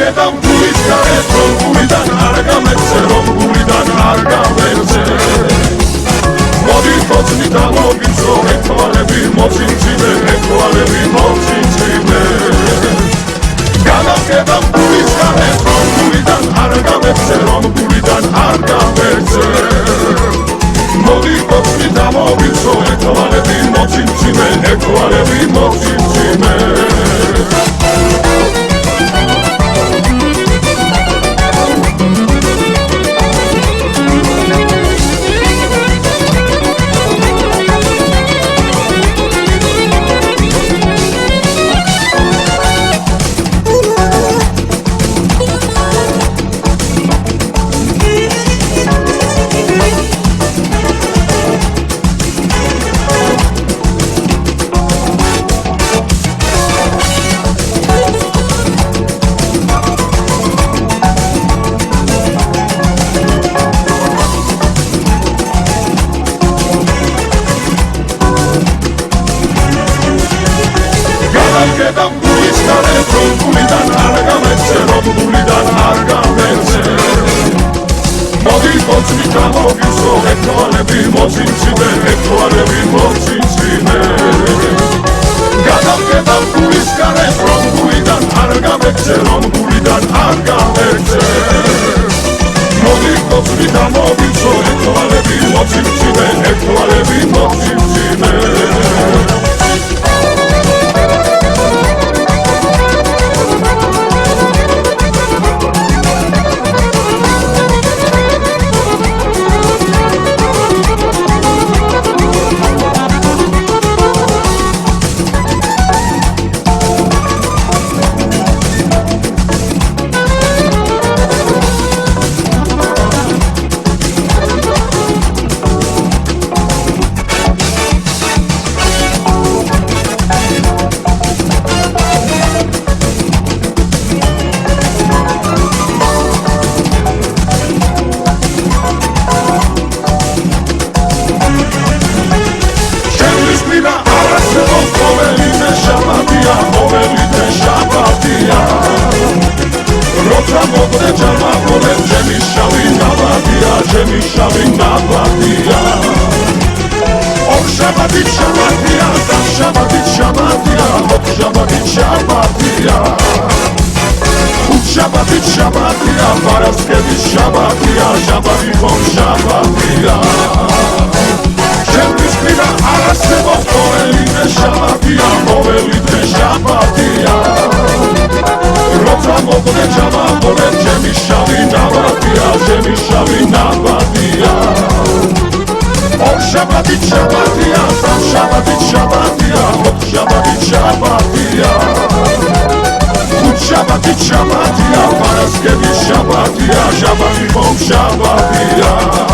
გადავკეტავ გულის გარეთ რომ გულიდან არ გამეცე რომ გულიდან არ გამეცე მოდი ხოცნი დამოვიცო ეთვალები მოციმციმე ეთვალები მოციმციმე გადავკეტავ გულის გარეთ რომ გულიდან არ გამეცე რომ გულიდან არ გამეცე მოდი ხოცნი დამოვიცო ეთვალები მოციმციმე ეთვალები მოციმციმე გადავკეტავ გულის გარეთ რომ გულიდან არ გამეცე რომ გულიდან არ გამეცე მოდი ხოცნი დამოვიცო ეთვალები მოციმციმე ეთვალები მოციმციმე გადავკეტავ გულის გარეთ რომ გულიდან არ გამეცე რომ გულიდან არ გამეცე მოდი ხოცნი დამოვიცო ეთვალები მოციმციმე ეთვალები მოციმციმე როცა მოგდე ჯარმა მოვენ ჩემი შავი ნაბადია ჩემი შავი ნაბადია ოქ შაბათით შაბათია და შაბათით შაბათია ოქ შაბათით შაბათია უხ შაბათით შაბათია პარასკევის შაბათია შაბათი ხომ შაბათია ჩემთვის კვირა არ არსებობს ყოველივე შაბათია ყოველივე შაბათია როცა მოგდე ჯარმა მოვენ ჩემი შავი ნაბადია ჩემი შავი ნაბადია ოქ შაბათით შაბათია და შაბათით შაბათია ოქ შაბათით შაბათია უხ შაბათით შაბათია პარასკევის შაბათია შაბათი ხომ შაბათია